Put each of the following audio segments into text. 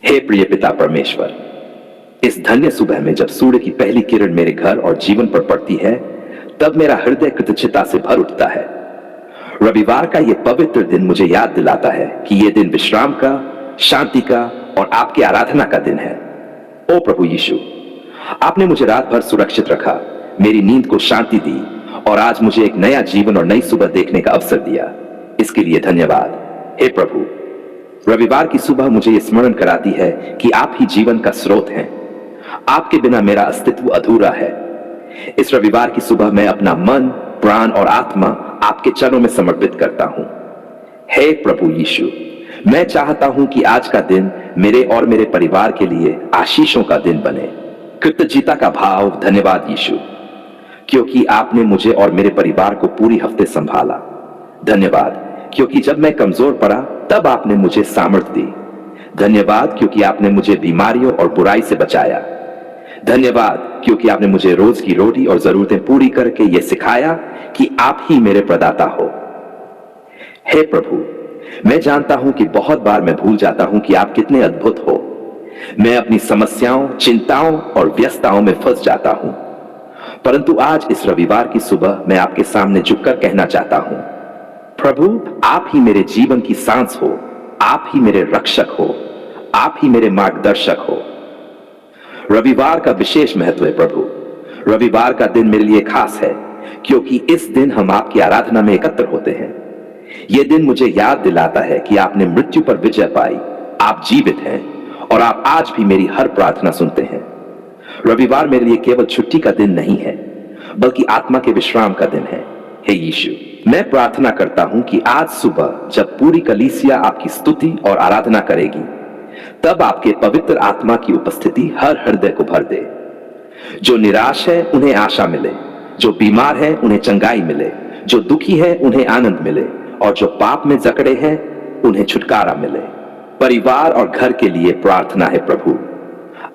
हे प्रिय पिता परमेश्वर, इस धन्य सुबह में जब सूर्य की पहली किरण मेरे घर और जीवन पर पड़ती है, तब मेरा हृदय कृतज्ञता से भर उठता है। रविवार का यह पवित्र दिन मुझे याद दिलाता है कि यह दिन विश्राम का, शांति का और आपकी आराधना का दिन है। ओ प्रभु यीशु, आपने मुझे रात भर सुरक्षित रखा, मेरी नींद को शांति दी और आज मुझे एक नया जीवन और नई सुबह देखने का अवसर दिया। इसके लिए धन्यवाद। हे प्रभु, रविवार की सुबह मुझे यह स्मरण कराती है कि आप ही जीवन का स्रोत हैं। आपके बिना मेरा अस्तित्व अधूरा है। इस रविवार की सुबह मैं अपना मन, प्राण और आत्मा आपके चरणों में समर्पित करता हूं। हे प्रभु यीशु, मैं चाहता हूं कि आज का दिन मेरे और मेरे परिवार के लिए आशीषों का दिन बने। कृतज्ञता का भाव, धन्यवाद यीशु, क्योंकि आपने मुझे और मेरे परिवार को पूरी हफ्ते संभाला। धन्यवाद क्योंकि जब मैं कमजोर पड़ा तब आपने मुझे सामर्थ्य दी। धन्यवाद क्योंकि आपने मुझे बीमारियों और बुराई से बचाया। धन्यवाद क्योंकि आपने मुझे रोज की रोटी और जरूरतें पूरी करके यह सिखाया कि आप ही मेरे प्रदाता हो। हे प्रभु, मैं जानता हूं कि बहुत बार मैं भूल जाता हूं कि आप कितने अद्भुत हो। मैं अपनी समस्याओं, चिंताओं और व्यस्तताओं में फंस जाता हूं, परंतु आज इस रविवार की सुबह मैं आपके सामने झुककर कहना चाहता हूं, प्रभु, आप ही मेरे जीवन की सांस हो, आप ही मेरे रक्षक हो, आप ही मेरे मार्गदर्शक हो। रविवार का विशेष महत्व है प्रभु। रविवार का दिन मेरे लिए खास है क्योंकि इस दिन हम आपकी आराधना में एकत्र होते हैं। यह दिन मुझे याद दिलाता है कि आपने मृत्यु पर विजय पाई, आप जीवित हैं और आप आज भी मेरी हर प्रार्थना सुनते हैं। रविवार मेरे लिए केवल छुट्टी का दिन नहीं है, बल्कि आत्मा के विश्राम का दिन है। हे यीशु, मैं प्रार्थना करता हूं कि आज सुबह जब पूरी कलीसिया आपकी स्तुति और आराधना करेगी, तब आपके पवित्र आत्मा की उपस्थिति हर हृदय को भर दे। जो निराश है उन्हें आशा मिले, जो बीमार है उन्हें चंगाई मिले, जो दुखी है उन्हें आनंद मिले और जो पाप में जकड़े हैं उन्हें छुटकारा मिले। परिवार और घर के लिए प्रार्थना है प्रभु।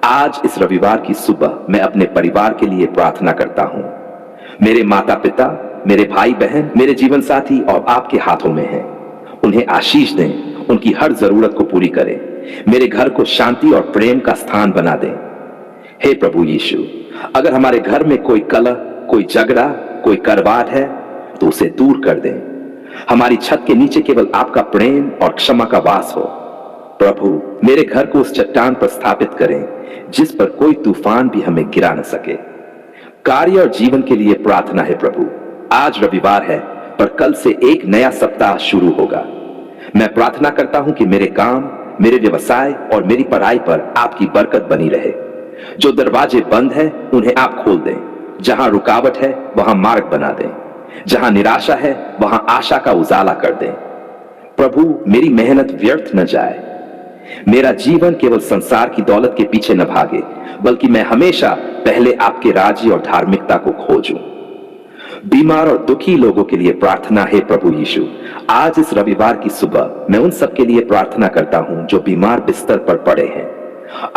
आज इस रविवार की सुबह मैं अपने परिवार के लिए प्रार्थना करता हूं। मेरे माता पिता, मेरे भाई बहन, मेरे जीवन साथी और आपके हाथों में हैं। उन्हें आशीष दें, उनकी हर जरूरत को पूरी करें, मेरे घर को शांति और प्रेम का स्थान बना दें। हे प्रभु यीशु, अगर हमारे घर में कोई कलह, कोई झगड़ा, कोई करवाट है तो उसे दूर कर दें। हमारी छत के नीचे केवल आपका प्रेम और क्षमा का वास हो। प्रभु, मेरे घर को उस चट्टान पर स्थापित करें जिस पर कोई तूफान भी हमें गिरा न सके। कार्य और जीवन के लिए प्रार्थना है प्रभु। आज रविवार है, पर कल से एक नया सप्ताह शुरू होगा। मैं प्रार्थना करता हूं कि मेरे काम, मेरे व्यवसाय और मेरी पढ़ाई पर आपकी बरकत बनी रहे। जो दरवाजे बंद हैं उन्हें आप खोल दें। जहां रुकावट है वहां मार्ग बना दें। जहां निराशा है वहां आशा का उजाला कर दें। प्रभु, मेरी मेहनत व्यर्थ न जाए। मेरा जीवन केवल संसार की दौलत के पीछे न भागे, बल्कि मैं हमेशा पहले आपके राज्य और धार्मिकता को खोजूं। बीमार और दुखी लोगों के लिए प्रार्थना है प्रभु यीशु। आज इस रविवार की सुबह मैं उन सब के लिए प्रार्थना करता हूं जो बीमार बिस्तर पर पड़े हैं।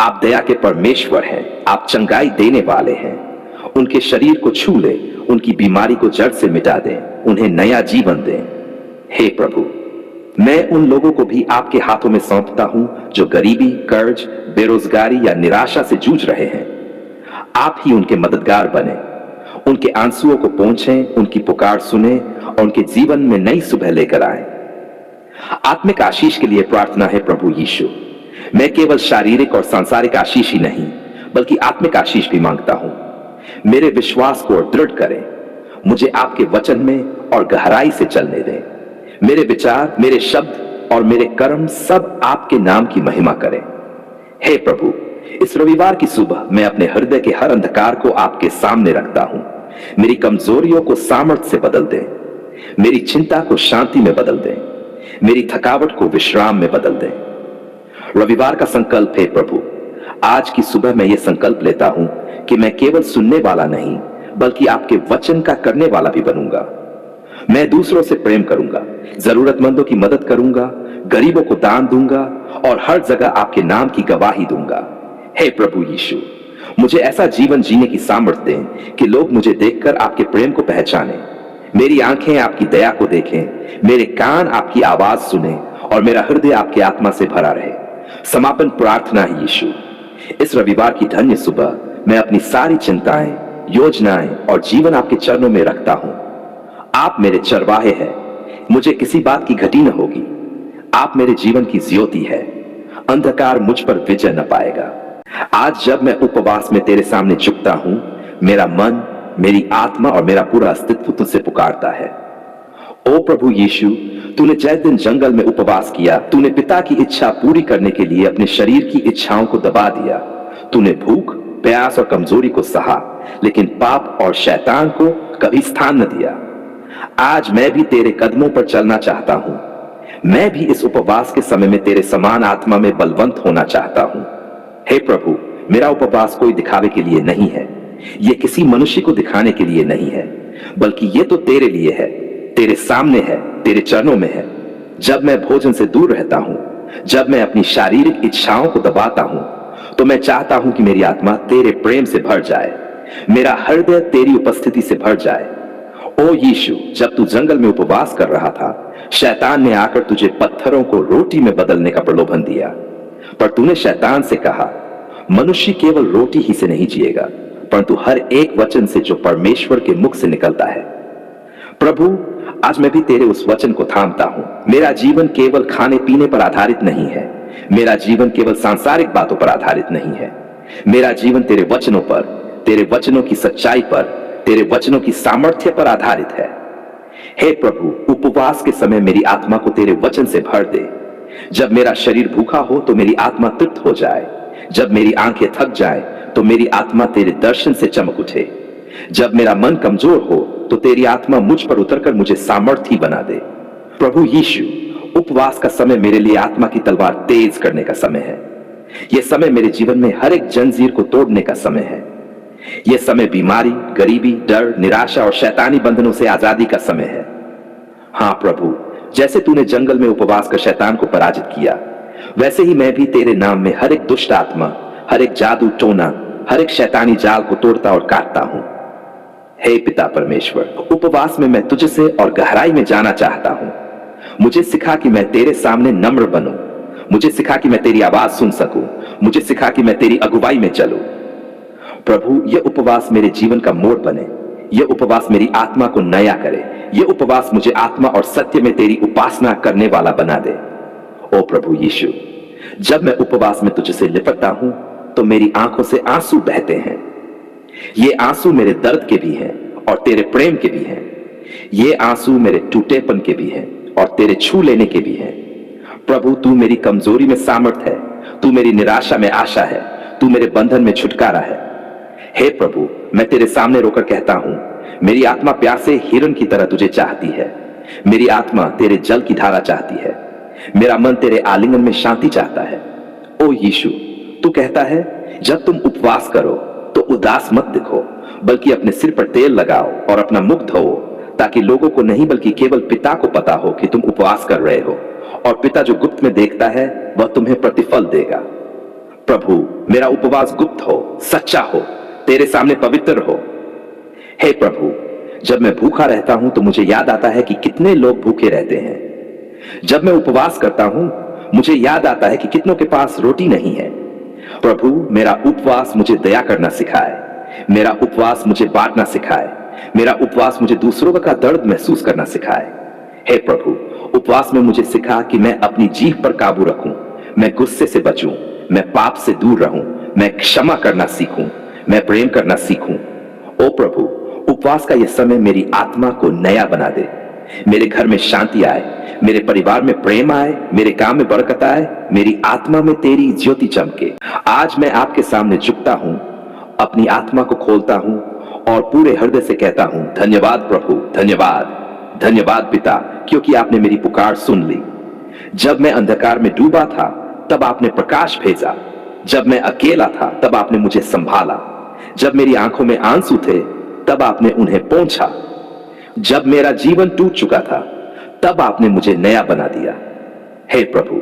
आप दया के परमेश्वर हैं, आप चंगाई देने वाले हैं। उनके शरीर को छू ले, उनकी बीमारी को जड़ से मिटा दें, उन्हें नया जीवन दें। हे प्रभु, मैं उन लोगों को भी आपके हाथों में सौंपता हूं जो गरीबी, कर्ज, बेरोजगारी या निराशा से जूझ रहे हैं। आप ही उनके मददगार बने, उनके आंसुओं को पोंछें, उनकी पुकार सुने और उनके जीवन में नई सुबह लेकर आए। आत्मिक आशीष के लिए प्रार्थना है प्रभु यीशु। मैं केवल शारीरिक और सांसारिक आशीष ही नहीं, बल्कि आत्मिक आशीष भी मांगता हूं। मेरे विश्वास को दृढ़ करें, मुझे आपके वचन में और गहराई से चलने दें। मेरे विचार, मेरे शब्द और मेरे कर्म सब आपके नाम की महिमा करें। हे प्रभु, इस रविवार की सुबह मैं अपने हृदय के हर अंधकार को आपके सामने रखता हूं। मेरी कमजोरियों को सामर्थ्य से बदल दें, मेरी चिंता को शांति में बदल दें, मेरी थकावट को विश्राम में बदल दें। रविवार का संकल्प है प्रभु। आज की सुबह मैं ये संकल्प लेता हूं कि मैं केवल सुनने वाला नहीं, बल्कि आपके वचन का करने वाला भी बनूंगा। मैं दूसरों से प्रेम करूंगा, जरूरतमंदों की मदद करूंगा, गरीबों को दान दूंगा और हर जगह आपके नाम की गवाही दूंगा। हे प्रभु यीशु, मुझे ऐसा जीवन जीने की सामर्थ्य दें कि लोग मुझे देखकर आपके प्रेम को पहचानें। मेरी आंखें आपकी दया को देखें, मेरे कान आपकी आवाज सुने और मेरा हृदय आपकी आत्मा से भरा रहे। समापन प्रार्थना है यीशु, इस रविवार की धन्य सुबह मैं अपनी सारी चिंताएं, योजनाएं और जीवन आपके चरणों में रखता हूं। आप मेरे चरवाहे हैं, मुझे किसी बात की घटी न होगी। आप मेरे जीवन की ज्योति है, अंधकार मुझ पर विजय न पाएगा। आज जब मैं उपवास में तेरे सामने झुकता हूं, मेरा मन, मेरी आत्मा और मेरा पूरा अस्तित्व तुझसे पुकारता है। ओ प्रभु यीशु, तूने जय दिन जंगल में उपवास किया, तूने पिता की इच्छा पूरी करने के लिए अपने शरीर की इच्छाओं को दबा दिया। तूने भूख, प्यास और कमजोरी को सहा, लेकिन पाप और शैतान को कभी स्थान न दिया। आज मैं भी तेरे कदमों पर चलना चाहता हूं। मैं भी इस उपवास के समय में तेरे समान आत्मा में बलवंत होना चाहता हूं। हे प्रभु, मेरा उपवास कोई दिखावे के लिए नहीं है, यह किसी मनुष्य को दिखाने के लिए नहीं है, बल्कि यह तो तेरे लिए है, तेरे सामने है, तेरे चरणों में है। जब मैं भोजन से दूर रहता हूं, जब मैं अपनी शारीरिक इच्छाओं को दबाता हूं, तो मैं चाहता हूं कि मेरी आत्मा तेरे प्रेम से भर जाए, मेरा हृदय तेरी उपस्थिति से भर जाए। ओ यीशु, जब तू जंगल में उपवास कर रहा था, शैतान ने आकर तुझे पत्थरों को रोटी में बदलने का प्रलोभन दिया, पर तूने शैतान से कहा, मनुष्य केवल रोटी ही से नहीं जिएगा, परंतु हर एक वचन से जो परमेश्वर के मुख से निकलता है। प्रभु, आज मैं भी तेरे उस वचन को थामता हूं। मेरा जीवन केवल खाने पीने पर आधारित नहीं है, मेरा जीवन केवल सांसारिक बातों पर आधारित नहीं है। मेरा जीवन तेरे वचनों पर, तेरे वचनों की सच्चाई पर, तेरे वचनों की सामर्थ्य पर आधारित है। हे प्रभु, उपवास के समय मेरी आत्मा को तेरे वचन से भर दे। जब मेरा शरीर भूखा हो तो मेरी आत्मा तृप्त हो जाए, जब मेरी आंखें थक जाए तो मेरी आत्मा तेरे दर्शन से चमक उठे, जब मेरा मन कमजोर हो तो तेरी आत्मा मुझ पर उतरकर मुझे सामर्थी बना दे। प्रभु यीशु, उपवास का समय मेरे लिए आत्मा की तलवार तेज करने का समय है। यह समय मेरे जीवन में हर एक जंजीर को तोड़ने का समय है। यह समय बीमारी, गरीबी, डर, निराशा और शैतानी बंधनों से आजादी का समय है। हां प्रभु, जैसे तूने जंगल में उपवास कर शैतान को पराजित किया, वैसे ही मैं भी तेरे नाम में हर एक दुष्ट आत्मा, हर एक जादू टोना, हर एक शैतानी जाल को तोड़ता और काटता हूं। हे पिता परमेश्वर, उपवास में मैं तुझसे और गहराई में जाना चाहता हूं। मुझे सिखा कि मैं तेरे सामने नम्र बनूं, मुझे सिखा कि मैं तेरी आवाज सुन सकूं, मुझे सिखा कि मैं तेरी अगुवाई में चलूं। प्रभु, यह उपवास मेरे जीवन का मोड़ बने, यह उपवास मेरी आत्मा को नया करे, यह उपवास मुझे आत्मा और सत्य में तेरी उपासना करने वाला बना दे। ओ प्रभु यीशु, जब मैं उपवास में तुझसे लिपटता हूं तो मेरी आंखों से आंसू बहते हैं। ये आंसू मेरे दर्द के भी हैं और तेरे प्रेम के भी हैं। ये आंसू मेरे टूटेपन के भी हैं और तेरे छू लेने के भी हैं। प्रभु, तू मेरी कमजोरी में सामर्थ है, तू मेरी निराशा में आशा है, तू मेरे बंधन में छुटकारा है। हे प्रभु, मैं तेरे सामने रोकर कहता हूं, मेरी आत्मा प्यासे हिरन की तरह तुझे चाहती है, मेरी आत्मा तेरे जल की धारा चाहती है, मेरा मन तेरे आलिंगन में शांति चाहता है। ओ यीशु, तू कहता है, जब तुम उपवास करो तो उदास मत दिखो, बल्कि अपने सिर पर तेल लगाओ और अपना मुख धोओ, ताकि लोगों को नहीं बल्कि केवल पिता को पता हो कि तुम उपवास कर रहे हो, और पिता जो गुप्त में देखता है वह तुम्हें प्रतिफल देगा। प्रभु, मेरा उपवास गुप्त हो, सच्चा हो, तेरे सामने पवित्र हो। हे प्रभु, जब मैं भूखा रहता हूं तो मुझे याद आता है कि कितने लोग भूखे रहते हैं। जब मैं उपवास करता हूं, मुझे याद आता है कि कितनों के पास रोटी नहीं है। प्रभु, मेरा उपवास मुझे दया करना सिखाए, मेरा उपवास मुझे बांटना सिखाए, मेरा उपवास मुझे दूसरों का दर्द महसूस करना सिखाए। हे प्रभु, उपवास में मुझे सिखा कि मैं अपनी जीभ पर काबू रखूं, मैं गुस्से से बचूं, मैं पाप से दूर रहूं, मैं क्षमा करना सीखूं, मैं प्रेम करना सीखूं। ओ प्रभु, उपवास का यह समय मेरी आत्मा को नया बना दे, मेरे घर में शांति आए, मेरे परिवार में प्रेम आए, मेरे काम में बरकत आए, मेरी आत्मा में तेरी ज्योति चमके। आज मैं आपके सामने झुकता हूं, अपनी आत्मा को खोलता हूं और पूरे हृदय से कहता हूं, धन्यवाद प्रभु, धन्यवाद, धन्यवाद पिता, क्योंकि आपने मेरी पुकार सुन ली। जब मैं अंधकार में डूबा था तब आपने प्रकाश भेजा, जब मैं अकेला था तब आपने मुझे संभाला, जब मेरी आंखों में आंसू थे तब आपने उन्हें पोंछा, जब मेरा जीवन टूट चुका था तब आपने मुझे नया बना दिया। हे प्रभु,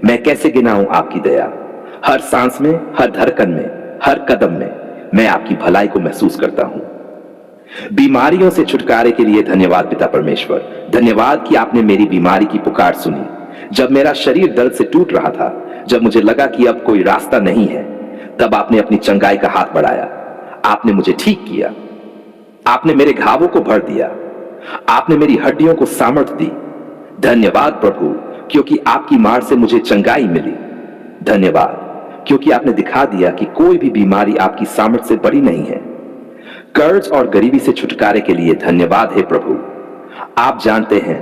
मैं कैसे गिनाऊं आपकी दया। हर सांस में, हर धड़कन में, हर कदम में मैं आपकी भलाई को महसूस करता हूं। बीमारियों से छुटकारे के लिए धन्यवाद पिता परमेश्वर, धन्यवाद कि आपने मेरी बीमारी की पुकार सुनी। जब मेरा शरीर दर्द से टूट रहा था, जब मुझे लगा कि अब कोई रास्ता नहीं है, तब आपने अपनी चंगाई का हाथ बढ़ाया। आपने मुझे ठीक किया। आपने मेरे घावों को भर दिया। आपने मेरी हड्डियों को सामर्थ दी। धन्यवाद प्रभु, क्योंकि आपकी मार से मुझे चंगाई मिली। धन्यवाद, क्योंकि आपने दिखा दिया कि कोई भी बीमारी आपकी सामर्थ से बड़ी नहीं है। कर्ज और गरीबी से छुटकारे के लिए धन्यवाद है प्रभु। आप जानते हैं,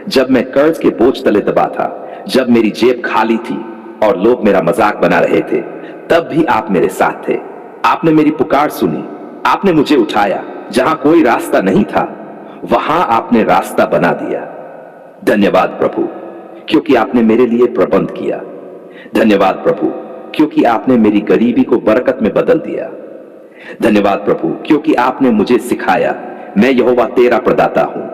जब मैं कर्ज के बोझ तले दबा था, जब मेरी जेब खाली थी और लोग मेरा मजाक बना रहे थे, तब भी आप मेरे साथ थे। आपने मेरी पुकार सुनी। आपने मुझे उठाया। जहां कोई रास्ता नहीं था, वहां आपने रास्ता बना दिया। धन्यवाद प्रभु, क्योंकि आपने मेरे लिए प्रबंध किया। धन्यवाद प्रभु, क्योंकि आपने मेरी गरीबी को बरकत में बदल दिया। धन्यवाद प्रभु, क्योंकि आपने मुझे सिखाया, मैं यहोवा तेरा प्रदाता हूं।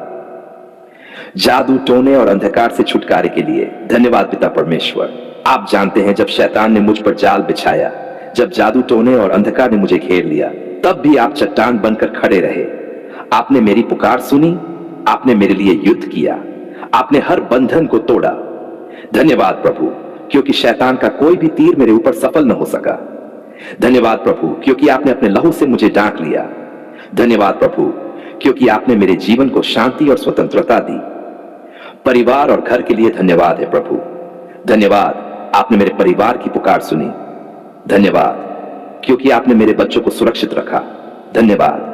जादू, टोने और अंधकार से छुटकारे के लिए धन्यवाद पिता परमेश्वर। आप जानते हैं, जब शैतान ने मुझ पर जाल बिछाया, जब जादू, टोने और अंधकार ने मुझे घेर लिया, तब भी आप चट्टान बनकर खड़े रहे। आपने मेरी पुकार सुनी। आपने मेरे लिए युद्ध किया। आपने हर बंधन को तोड़ा। धन्यवाद प्रभु, क्योंकि शैतान का कोई भी तीर मेरे ऊपर सफल न हो सका। धन्यवाद प्रभु, क्योंकि आपने अपने लहू से मुझे ढांक लिया। धन्यवाद प्रभु, क्योंकि आपने मेरे जीवन को शांति और स्वतंत्रता दी। परिवार और घर के लिए धन्यवाद है प्रभु। धन्यवाद, आपने मेरे परिवार की पुकार सुनी। धन्यवाद, क्योंकि आपने मेरे बच्चों को सुरक्षित रखा। धन्यवाद,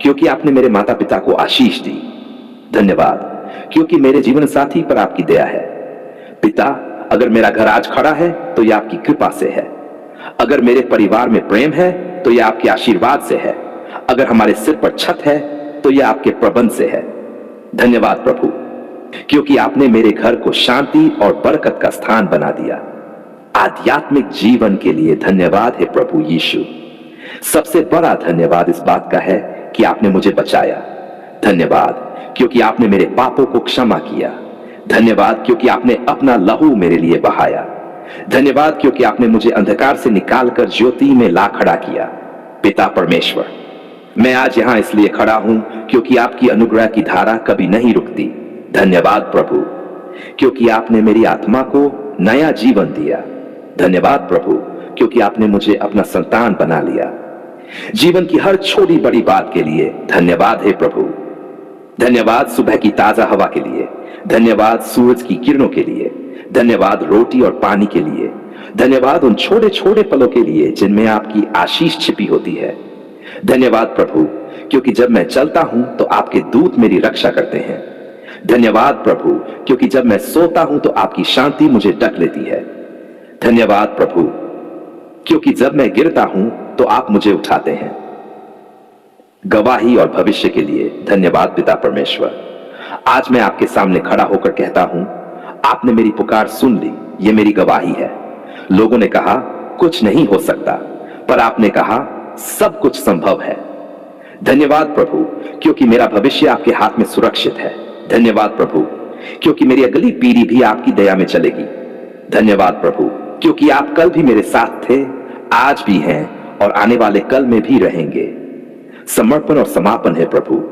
क्योंकि आपने मेरे माता पिता को आशीष दी। धन्यवाद, क्योंकि मेरे जीवन साथी पर आपकी दया है। पिता, अगर मेरा घर आज खड़ा है तो यह आपकी कृपा से है। अगर मेरे परिवार में प्रेम है तो यह आपके आशीर्वाद से है। अगर हमारे सिर पर छत है तो यह आपके प्रबंध से है। धन्यवाद प्रभु, क्योंकि आपने मेरे घर को शांति और बरकत का स्थान बना दिया। आध्यात्मिक जीवन के लिए धन्यवाद है प्रभु यीशु। सबसे बड़ा धन्यवाद इस बात का है कि आपने मुझे बचाया। धन्यवाद, क्योंकि आपने मेरे पापों को क्षमा किया। धन्यवाद, क्योंकि आपने अपना लहू मेरे लिए बहाया। धन्यवाद, क्योंकि आपने मुझे अंधकार से निकालकर ज्योति में ला खड़ा किया। पिता परमेश्वर, मैं आज यहां इसलिए खड़ा हूं क्योंकि आपकी अनुग्रह की धारा कभी नहीं रुकती। धन्यवाद प्रभु, क्योंकि आपने मेरी आत्मा को नया जीवन दिया। धन्यवाद प्रभु, क्योंकि आपने मुझे अपना संतान बना लिया। जीवन की हर छोटी बड़ी बात के लिए धन्यवाद है प्रभु। धन्यवाद सुबह की ताजा हवा के लिए। धन्यवाद सूरज की किरणों के लिए। धन्यवाद रोटी और पानी के लिए। धन्यवाद उन छोटे छोटे पलों के लिए जिनमें आपकी आशीष छिपी होती है। धन्यवाद प्रभु, क्योंकि जब मैं चलता हूं तो आपके दूत मेरी रक्षा करते हैं। धन्यवाद प्रभु, क्योंकि जब मैं सोता हूं तो आपकी शांति मुझे ढक लेती है। धन्यवाद प्रभु, क्योंकि जब मैं गिरता हूं तो आप मुझे उठाते हैं। गवाही और भविष्य के लिए धन्यवाद पिता परमेश्वर। आज मैं आपके सामने खड़ा होकर कहता हूं, आपने मेरी पुकार सुन ली। यह मेरी गवाही है। लोगों ने कहा कुछ नहीं हो सकता, पर आपने कहा सब कुछ संभव है। धन्यवाद प्रभु, क्योंकि मेरा भविष्य आपके हाथ में सुरक्षित है। धन्यवाद प्रभु, क्योंकि मेरी अगली पीढ़ी भी आपकी दया में चलेगी। धन्यवाद प्रभु, क्योंकि आप कल भी मेरे साथ थे, आज भी हैं और आने वाले कल में भी रहेंगे। समर्पण और समापन है प्रभु।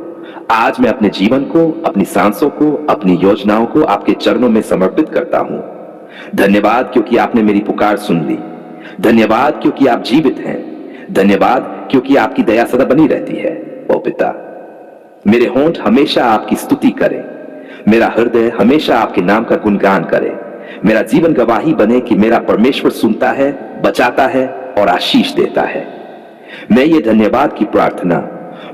आज मैं अपने जीवन को, अपनी सांसों को, अपनी योजनाओं को आपके चरणों में समर्पित करता हूं। धन्यवाद, क्योंकि आपने मेरी पुकार सुन ली। धन्यवाद, क्योंकि आप जीवित हैं। धन्यवाद, क्योंकि आपकी दया सदा बनी रहती है। ओ पिता, मेरे होंठ हमेशा आपकी स्तुति करें। मेरा हृदय हमेशा आपके नाम का गुणगान करे। मेरा जीवन गवाही बने कि मेरा परमेश्वर सुनता है, बचाता है और आशीष देता है। मैं ये धन्यवाद की प्रार्थना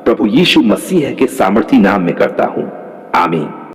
प्रभु यीशु मसीह के सामर्थी नाम में करता हूं। आमीन।